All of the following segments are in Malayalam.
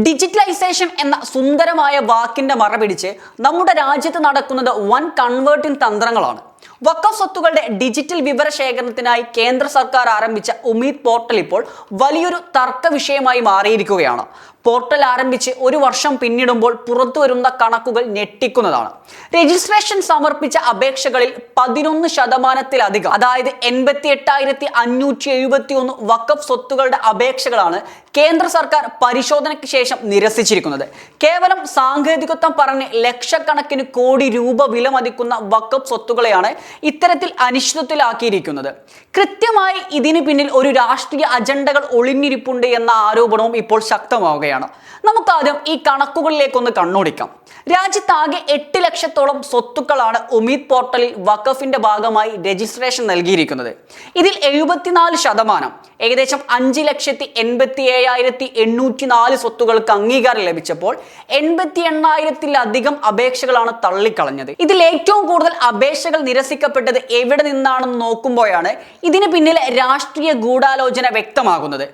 ഡിജിറ്റലൈസേഷൻ എന്ന സുന്ദരമായ വാക്കിന്റെ മറപിടിച്ച് നമ്മുടെ രാജ്യത്ത് നടക്കുന്നത് വൻ കൺവേർട്ടിംഗ് തന്ത്രങ്ങളാണ്. വഖഫ് സ്വത്തുക്കളുടെ ഡിജിറ്റൽ വിവര ശേഖരണത്തിനായി കേന്ദ്ര സർക്കാർ ആരംഭിച്ച ഉമീദ് പോർട്ടൽ ഇപ്പോൾ വലിയൊരു തർക്ക വിഷയമായി മാറിയിരിക്കുകയാണ്. പോർട്ടൽ ആരംഭിച്ച് ഒരു വർഷം പിന്നിടുമ്പോൾ പുറത്തു വരുന്ന കണക്കുകൾ ഞെട്ടിക്കുന്നതാണ്. രജിസ്ട്രേഷൻ സമർപ്പിച്ച അപേക്ഷകളിൽ 11% അതായത് 88,571 വഖഫ് സ്വത്തുക്കളുടെ അപേക്ഷകളാണ് കേന്ദ്ര സർക്കാർ പരിശോധനയ്ക്ക് ശേഷം നിരസിച്ചിരിക്കുന്നത്. കേവലം സാങ്കേതികത്വം പറഞ്ഞ് ലക്ഷക്കണക്കിന് കോടി രൂപ വിലമതിക്കുന്ന വഖഫ് സ്വത്തുക്കളെയാണ് ഇത്തരത്തിൽ അനിശ്ചിതത്വത്തിലാക്കിയിരിക്കുന്നത്. കൃത്യമായി ഇതിന് പിന്നിൽ ഒരു രാഷ്ട്രീയ അജണ്ടകൾ ഒളിഞ്ഞിരിപ്പുണ്ട് എന്ന ആരോപണവും ഇപ്പോൾ ശക്തമാവുകയാണ്. നമുക്കാദ്യം ഈ കണക്കുകളിലേക്കൊന്ന് കണ്ണോടിക്കാം. രാജ്യത്താകെ 8 ലക്ഷത്തോളം സ്വത്തുക്കളാണ് ഉമീദ് പോർട്ടലിൽ വഖഫിന്റെ ഭാഗമായി രജിസ്ട്രേഷൻ നൽകിയിരിക്കുന്നത്. ഇതിൽ 74% ഏകദേശം 5,87,804 സ്വത്തുക്കൾക്ക് അംഗീകാരം ലഭിച്ചപ്പോൾ 88,000-ത്തിലധികം അപേക്ഷകളാണ് തള്ളിക്കളഞ്ഞത്. ഇതിൽ ഏറ്റവും കൂടുതൽ അപേക്ഷകൾ നിരസിക്കപ്പെട്ടത് എവിടെ നിന്നാണെന്ന് നോക്കുമ്പോഴാണ് ഇതിന് പിന്നിലെ രാഷ്ട്രീയ ഗൂഢാലോചന വ്യക്തമാകുന്നത്.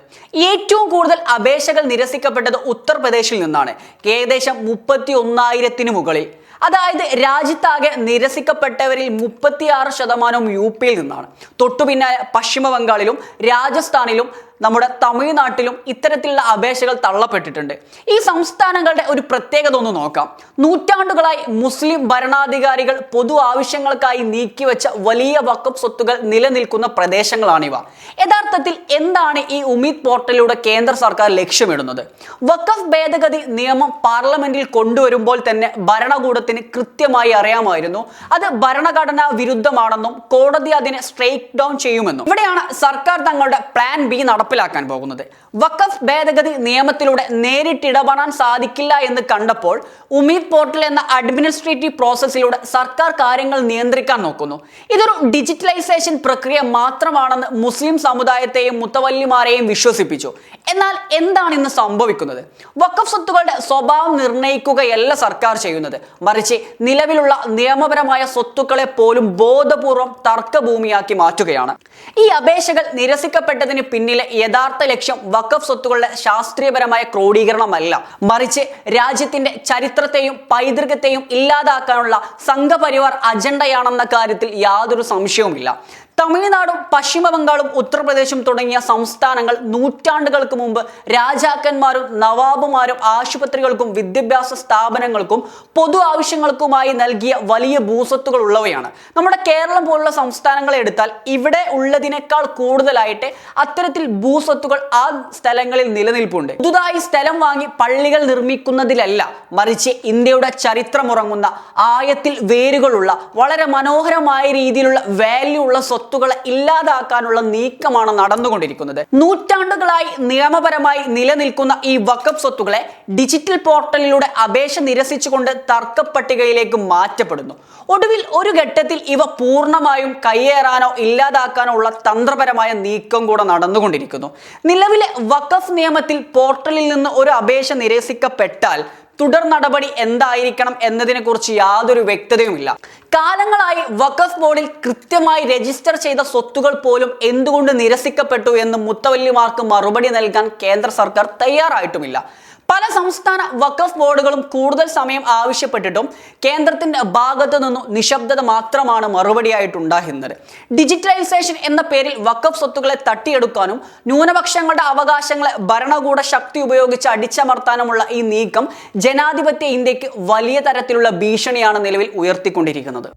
ഏറ്റവും കൂടുതൽ അപേക്ഷകൾ നിരസിക്കപ്പെട്ടത് ഉത്തർപ്രദേശിൽ നിന്നാണ്, ഏകദേശം 31,000-ന് മുകളിൽ. അതായത് രാജ്യത്താകെ നിരസിക്കപ്പെട്ടവരിൽ 36% UP-യിൽ നിന്നാണ്. തൊട്ടു പിന്നാലെ പശ്ചിമ ബംഗാളിലും രാജസ്ഥാനിലും നമ്മുടെ തമിഴ്നാട്ടിലും ഇത്തരത്തിലുള്ള അപേക്ഷകൾ തള്ളപ്പെട്ടിട്ടുണ്ട്. ഈ സംസ്ഥാനങ്ങളുടെ ഒരു പ്രത്യേകത ഒന്ന് നോക്കാം. നൂറ്റാണ്ടുകളായി മുസ്ലിം ഭരണാധികാരികൾ പൊതു ആവശ്യങ്ങൾക്കായി നീക്കിവെച്ച വലിയ വഖഫ് സ്വത്തുകൾ നിലനിൽക്കുന്ന പ്രദേശങ്ങളാണിവ. യഥാർത്ഥത്തിൽ എന്താണ് ഈ ഉമീദ് പോർട്ടലിലൂടെ കേന്ദ്ര സർക്കാർ ലക്ഷ്യമിടുന്നത്? വഖഫ് ഭേദഗതി നിയമം പാർലമെന്റിൽ കൊണ്ടുവരുമ്പോൾ തന്നെ ഭരണകൂടത്തിന് കൃത്യമായി അറിയാമായിരുന്നു അത് ഭരണഘടനാ വിരുദ്ധമാണെന്നും കോടതി അതിനെ സ്ട്രൈക്ക് ഡൗൺ ചെയ്യുമെന്നും. ഇവിടെയാണ് സർക്കാർ തങ്ങളുടെ പ്ലാൻ ബി നടപ്പിലാക്കാൻ പോകുന്നത്. വഖഫ് ഭേദഗതി നിയമത്തിലൂടെ നേരിട്ട് ഇടപെടാൻ സാധിക്കില്ല എന്ന് കണ്ടപ്പോൾ ഉമീദ് പോർട്ടൽ എന്ന അഡ്മിനിസ്ട്രേറ്റീവ് പ്രോസസ്സിലൂടെ സർക്കാർ കാര്യങ്ങൾ നിയന്ത്രിക്കാൻ നോക്കുന്നു. ഇതൊരു ഡിജിറ്റലൈസേഷൻ പ്രക്രിയ മാത്രമാണെന്ന് മുസ്ലിം സമുദായത്തെയും മുത്തവല്ലിമാരെയും വിശ്വസിപ്പിച്ചു. എന്നാൽ എന്താണ് ഇന്ന് സംഭവിക്കുന്നത്? വഖഫ് സ്വത്തുക്കളുടെ സ്വഭാവം നിർണ്ണയിക്കുകയല്ല സർക്കാർ ചെയ്യുന്നത്, മറിച്ച് നിലവിലുള്ള നിയമപരമായ സ്വത്തുക്കളെ പോലും ബോധപൂർവം തർക്കഭൂമിയാക്കി മാറ്റുകയാണ്. ഈ അപേക്ഷകൾ നിരസിക്കപ്പെട്ടതിന് പിന്നിലെ യഥാർത്ഥ ലക്ഷ്യം വഖഫ് സ്വത്തുക്കളുടെ ശാസ്ത്രീയപരമായ ക്രോഡീകരണമല്ല, മറിച്ച് രാജ്യത്തിന്റെ ചരിത്രത്തെയും പൈതൃകത്തെയും ഇല്ലാതാക്കാനുള്ള സംഘപരിവാർ അജണ്ടയാണെന്ന കാര്യത്തിൽ യാതൊരു സംശയവുമില്ല. തമിഴ്നാടും പശ്ചിമ ബംഗാളും ഉത്തർപ്രദേശും തുടങ്ങിയ സംസ്ഥാനങ്ങൾ നൂറ്റാണ്ടുകൾക്ക് മുമ്പ് രാജാക്കന്മാരും നവാബുമാരും ആശുപത്രികൾക്കും വിദ്യാഭ്യാസ സ്ഥാപനങ്ങൾക്കും പൊതു ആവശ്യങ്ങൾക്കുമായി നൽകിയ വലിയ ഭൂസ്വത്തുകൾ ഉള്ളവയാണ്. നമ്മുടെ കേരളം പോലുള്ള സംസ്ഥാനങ്ങളെ എടുത്താൽ ഇവിടെ ഉള്ളതിനേക്കാൾ കൂടുതലായിട്ട് അത്തരത്തിൽ ഭൂസ്വത്തുകൾ ആ സ്ഥലങ്ങളിൽ നിലനിൽപ്പുണ്ട്. പുതുതായി സ്ഥലം വാങ്ങി പള്ളികൾ നിർമ്മിക്കുന്നതിലല്ല, മറിച്ച് ഇന്ത്യയുടെ ചരിത്രമുറങ്ങുന്ന ആയത്തിൽ വേരുകളുള്ള വളരെ മനോഹരമായ രീതിയിലുള്ള വാല്യൂ ഉള്ള സ്വത്തുക്കളെ ഇല്ലാതാക്കാനുള്ള നീക്കമാണ് നടന്നുകൊണ്ടിരിക്കുന്നത്. നൂറ്റാണ്ടുകളായി നിയമപരമായി നിലനിൽക്കുന്ന ഈ വഖഫ് സ്വത്തുക്കളെ ഡിജിറ്റൽ പോർട്ടലിലൂടെ അപേക്ഷ നിരസിച്ചുകൊണ്ട് തർക്കപ്പട്ടികയിലേക്ക് മാറ്റപ്പെടുന്നു. ഒടുവിൽ ഒരു ഘട്ടത്തിൽ ഇവ പൂർണ്ണമായും കയ്യേറാനോ ഇല്ലാതാക്കാനോ ഉള്ള തന്ത്രപരമായ നീക്കം കൂടെ നടന്നുകൊണ്ടിരിക്കുന്നു. നിലവിലെ വഖഫ് നിയമത്തിൽ പോർട്ടലിൽ നിന്ന് ഒരു അപേക്ഷ നിരസിക്കപ്പെട്ടാൽ തുടർ നടപടി എന്തായിരിക്കണം എന്നതിനെ കുറിച്ച് യാതൊരു വ്യക്തതയുമില്ല. കാലങ്ങളായി വഖഫ് ബോർഡിൽ കൃത്യമായി രജിസ്റ്റർ ചെയ്ത സ്വത്തുകൾ പോലും എന്തുകൊണ്ട് നിരസിക്കപ്പെട്ടു എന്ന് മുത്തവല്ലിമാർക്ക് മറുപടി നൽകാൻ കേന്ദ്ര സർക്കാർ തയ്യാറായിട്ടുമില്ല. പല സംസ്ഥാന വഖഫ് ബോർഡുകളും കൂടുതൽ സമയം ആവശ്യപ്പെട്ടിട്ടും കേന്ദ്രത്തിന്റെ ഭാഗത്തു നിന്നും നിശബ്ദത മാത്രമാണ് മറുപടിയായിട്ടുണ്ടാകുന്നത്. ഡിജിറ്റലൈസേഷൻ എന്ന പേരിൽ വഖഫ് സ്വത്തുക്കളെ തട്ടിയെടുക്കാനും ന്യൂനപക്ഷങ്ങളുടെ അവകാശങ്ങളെ ഭരണകൂട ശക്തി ഉപയോഗിച്ച് അടിച്ചമർത്താനുമുള്ള ഈ നീക്കം ജനാധിപത്യ ഇന്ത്യക്ക് വലിയ തരത്തിലുള്ള ഭീഷണിയാണ് നിലവിൽ ഉയർത്തിക്കൊണ്ടിരിക്കുന്നത്.